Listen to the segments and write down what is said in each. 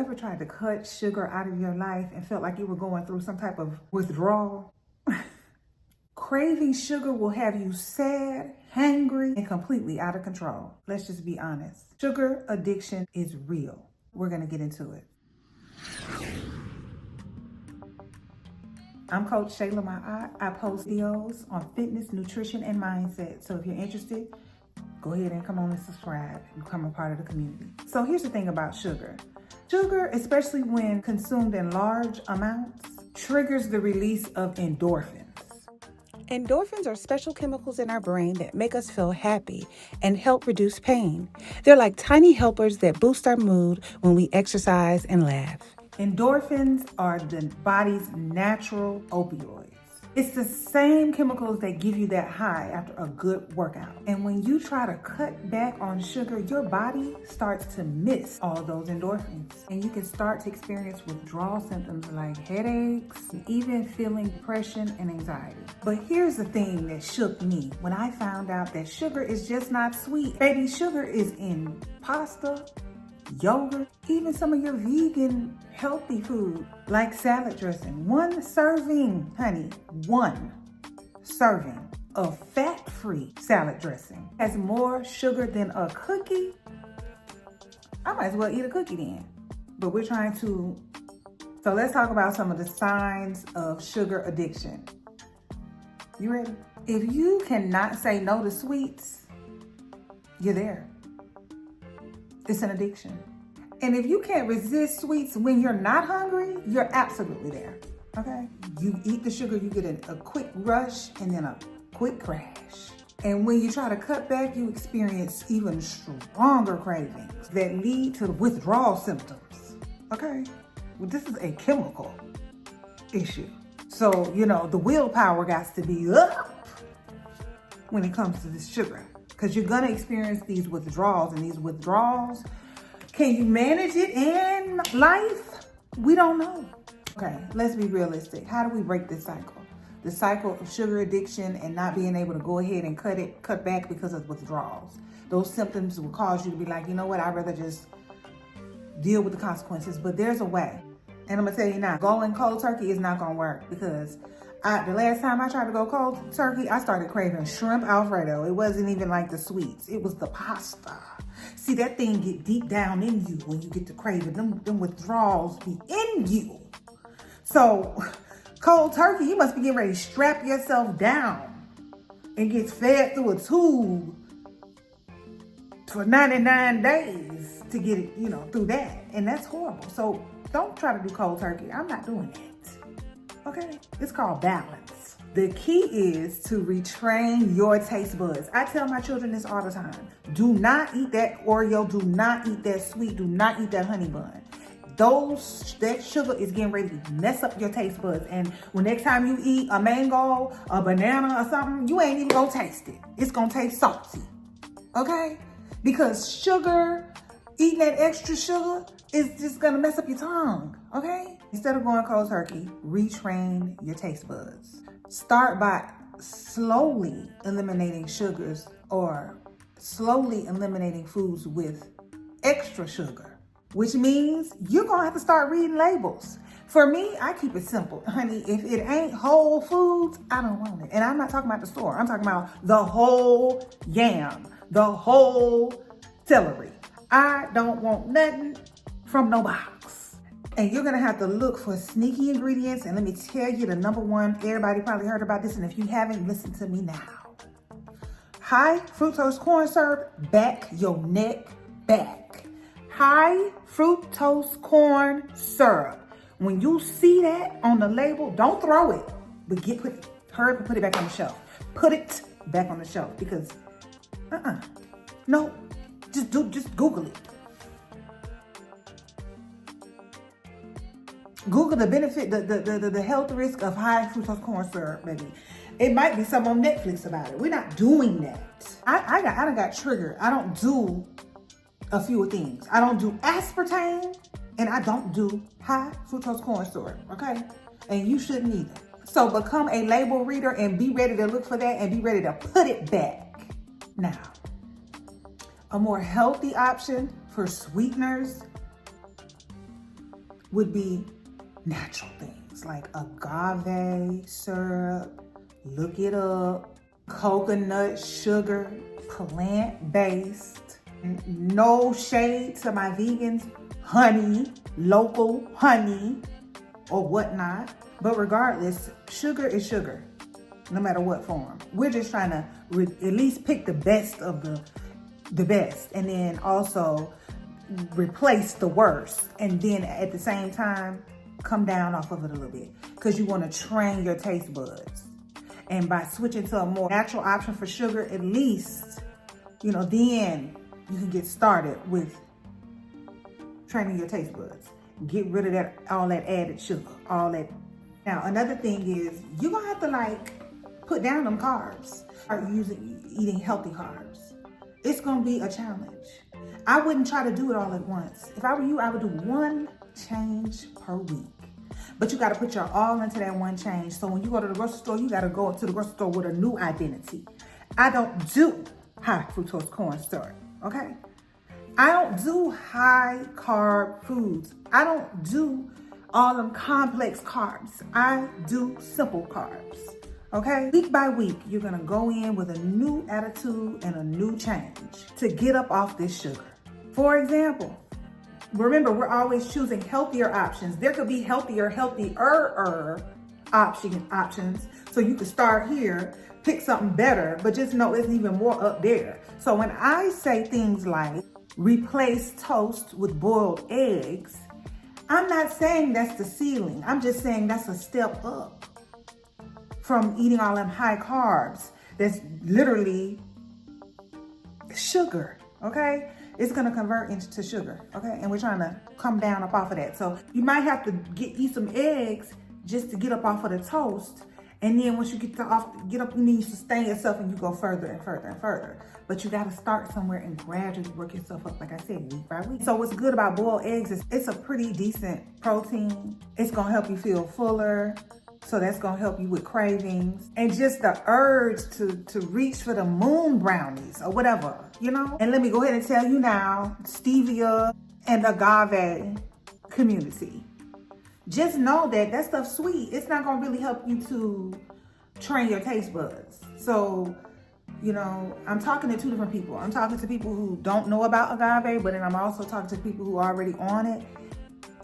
ever tried to cut sugar out of your life and felt like you were going through some type of withdrawal? Craving sugar will have you sad, hangry, and completely out of control. Let's just be honest. Sugar addiction is real. We're gonna get into it. I'm Coach Shayla Ma'at. I post videos on fitness, nutrition, and mindset. So if you're interested, go ahead and come on and subscribe and become a part of the community. So here's the thing about sugar. Sugar, especially when consumed in large amounts, triggers the release of endorphins. Endorphins are special chemicals in our brain that make us feel happy and help reduce pain. They're like tiny helpers that boost our mood when we exercise and laugh. Endorphins are the body's natural opioids. It's the same chemicals that give you that high after a good workout. And when you try to cut back on sugar, your body starts to miss all those endorphins. And you can start to experience withdrawal symptoms like headaches, and even feeling depression and anxiety. But here's the thing that shook me when I found out that sugar is just not sweet. Baby, sugar is in pasta, yogurt, even some of your vegan healthy food like salad dressing. One serving, honey, one serving of fat-free salad dressing has more sugar than a cookie. I might as well eat a cookie then. But we're trying to, so let's talk about some of the signs of sugar addiction. You ready? If you cannot say no to sweets, you're there. It's an addiction. And if you can't resist sweets when you're not hungry, you're absolutely there, okay? You eat the sugar, you get a quick rush and then a quick crash. And when you try to cut back, you experience even stronger cravings that lead to withdrawal symptoms, okay? Well, this is a chemical issue. So, the willpower got to be up when it comes to this sugar, because you're gonna experience these withdrawals, and these withdrawals, can you manage it in life? We don't know. Okay, let's be realistic. How do we break this cycle? The cycle of sugar addiction and not being able to go ahead and cut back because of withdrawals. Those symptoms will cause you to be like, you know what, I'd rather just deal with the consequences, but there's a way. And I'm gonna tell you now, going cold turkey is not gonna work, because the last time I tried to go cold turkey, I started craving shrimp Alfredo. It wasn't even like the sweets, it was the pasta. See, that thing get deep down in you when you get to craving. Them withdrawals be in you. So, cold turkey, you must be getting ready to strap yourself down and get fed through a tube for 99 days to get it, through that. And that's horrible. So, don't try to do cold turkey. I'm not doing that. Okay? It's called balance. The key is to retrain your taste buds. I tell my children this all the time. Do not eat that Oreo. Do not eat that sweet. Do not eat that honey bun. That sugar is getting ready to mess up your taste buds. And when next time you eat a mango, a banana or something, you ain't even gonna taste it. It's gonna taste salty. Okay? Because sugar, eating that extra sugar, is just gonna mess up your tongue. Okay? Instead of going cold turkey, retrain your taste buds. Start by slowly eliminating sugars or slowly eliminating foods with extra sugar, which means you're gonna have to start reading labels. For me, I keep it simple. Honey, if it ain't whole foods, I don't want it. And I'm not talking about the store. I'm talking about the whole yam, the whole celery. I don't want nothing from no box. And you're gonna have to look for sneaky ingredients. And let me tell you the number one, everybody probably heard about this. And if you haven't, listen to me now. High fructose corn syrup, back your neck back. High fructose corn syrup. When you see that on the label, don't throw it, but hurry up and put it back on the shelf. Put it back on the shelf, because, no, just Google it. Google the benefit, the health risk of high fructose corn syrup, baby. It might be some on Netflix about it. We're not doing that. I done got triggered. I don't do a few things. I don't do aspartame, and I don't do high fructose corn syrup, okay? And you shouldn't either. So become a label reader and be ready to look for that and be ready to put it back. Now, a more healthy option for sweeteners would be natural things like agave syrup, look it up, coconut sugar, plant-based, no shade to my vegans, honey, local honey or whatnot. But regardless, sugar is sugar, no matter what form. We're just trying to at least pick the best of the best, and then also replace the worst, and then at the same time come down off of it a little bit, because you want to train your taste buds. And by switching to a more natural option for sugar, at least, you know, then you can get started with training your taste buds. Get rid of that, all that added sugar, all that. Now, another thing is you're gonna have to like put down them carbs, or eating healthy carbs. It's gonna be a challenge. I wouldn't try to do it all at once. If I were you, I would do one change per week. But you gotta put your all into that one change. So when you go to the grocery store, you gotta go to the grocery store with a new identity. I don't do high fructose corn syrup, okay? I don't do high carb foods. I don't do all them complex carbs. I do simple carbs, okay? Week by week, you're gonna go in with a new attitude and a new change to get up off this sugar. For example, remember, we're always choosing healthier options. There could be healthier options. So you could start here, pick something better, but just know it's even more up there. So when I say things like replace toast with boiled eggs, I'm not saying that's the ceiling. I'm just saying that's a step up from eating all them high carbs. That's literally sugar, okay? It's gonna convert into sugar, okay? And we're trying to come down up off of that. So you might have to eat some eggs just to get up off of the toast. And then once you get up, you need to sustain yourself and you go further and further and further. But you gotta start somewhere and gradually work yourself up, like I said, week by week. So what's good about boiled eggs is it's a pretty decent protein. It's gonna help you feel fuller. So that's gonna help you with cravings and just the urge to reach for the moon brownies or whatever, you know? And let me go ahead and tell you now, stevia and agave community. Just know that that stuff's sweet. It's not gonna really help you to train your taste buds. So, you know, I'm talking to two different people. I'm talking to people who don't know about agave, but then I'm also talking to people who are already on it.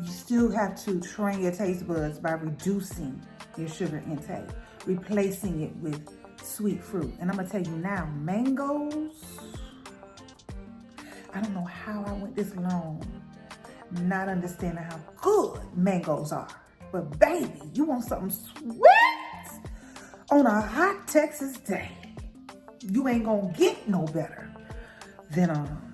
You still have to train your taste buds by reducing your sugar intake, replacing it with sweet fruit. And I'm gonna tell you now, mangoes, I don't know how I went this long not understanding how good mangoes are. But baby, you want something sweet on a hot Texas day, you ain't gonna get no better than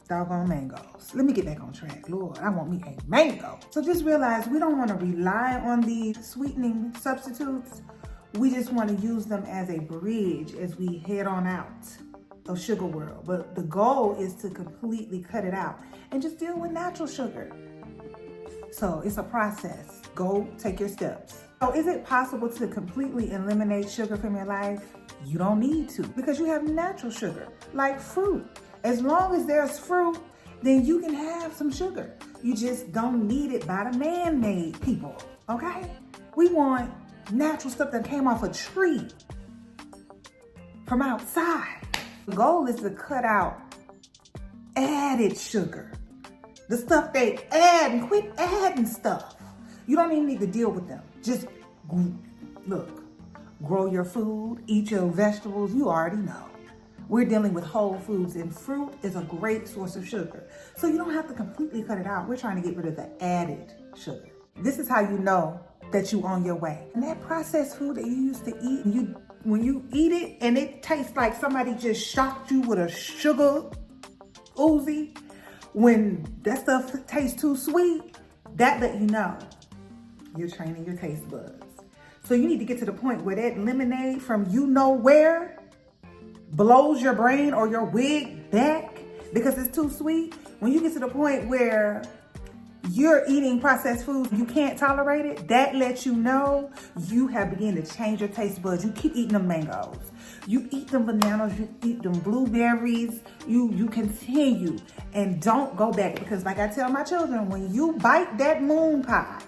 doggone mangoes. Let me get back on track. Lord, I want me a mango. So just realize we don't want to rely on these sweetening substitutes. We just want to use them as a bridge as we head on out of sugar world. But the goal is to completely cut it out and just deal with natural sugar. So it's a process. Go take your steps. So is it possible to completely eliminate sugar from your life? You don't need to, because you have natural sugar, like fruit. As long as there's fruit, then you can have some sugar. You just don't need it by the man-made people, okay? We want natural stuff that came off a tree from outside. The goal is to cut out added sugar. The stuff they add, and quit adding stuff. You don't even need to deal with them. Just look, grow your food, eat your vegetables, you already know. We're dealing with whole foods, and fruit is a great source of sugar. So you don't have to completely cut it out. We're trying to get rid of the added sugar. This is how you know that you're on your way. And that processed food that you used to eat, when you eat it and it tastes like somebody just shocked you with a sugar Uzi, when that stuff tastes too sweet, that let you know you're training your taste buds. So you need to get to the point where that lemonade from you know where blows your brain or your wig back because it's too sweet. When you get to the point where you're eating processed food, you can't tolerate it, that lets you know you have begun to change your taste buds. You keep eating them mangoes. You eat them bananas, you eat them blueberries, you continue and don't go back, because like I tell my children, when you bite that moon pie,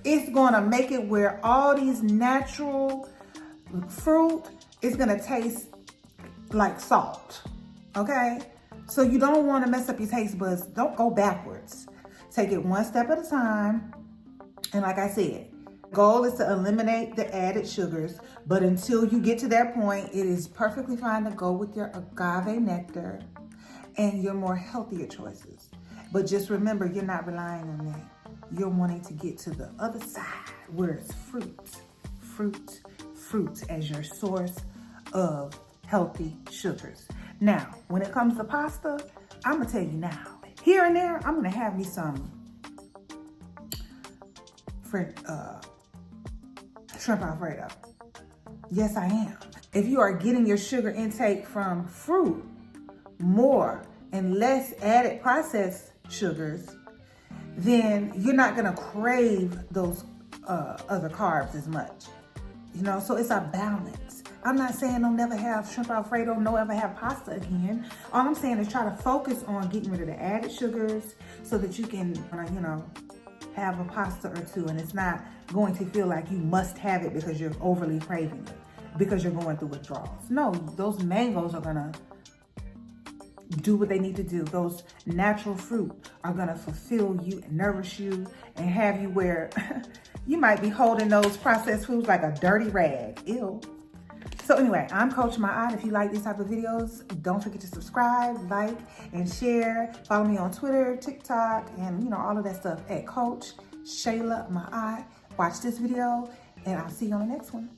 it's gonna make it where all these natural fruit is gonna taste like salt, okay? So you don't wanna mess up your taste buds. Don't go backwards. Take it one step at a time. And like I said, goal is to eliminate the added sugars, but until you get to that point, it is perfectly fine to go with your agave nectar and your more healthier choices. But just remember, you're not relying on that. You're wanting to get to the other side where it's fruit as your source of healthy sugars. Now, when it comes to pasta, I'm gonna tell you now, here and there, I'm gonna have me some shrimp Alfredo. Yes, I am. If you are getting your sugar intake from fruit more and less added processed sugars, then you're not gonna crave those other carbs as much. You know, so it's a balance. I'm not saying don't never have shrimp Alfredo, no ever have pasta again. All I'm saying is try to focus on getting rid of the added sugars so that you can, you know, have a pasta or two, and it's not going to feel like you must have it because you're overly craving it, because you're going through withdrawals. No, those mangoes are gonna do what they need to do. Those natural fruit are gonna fulfill you and nourish you and have you where you might be holding those processed foods like a dirty rag. Ew. So anyway, I'm Coach Ma'at. If you like these type of videos, don't forget to subscribe, like, and share. Follow me on Twitter, TikTok, and you know, all of that stuff at Coach Shayla Ma'at. Watch this video, and I'll see you on the next one.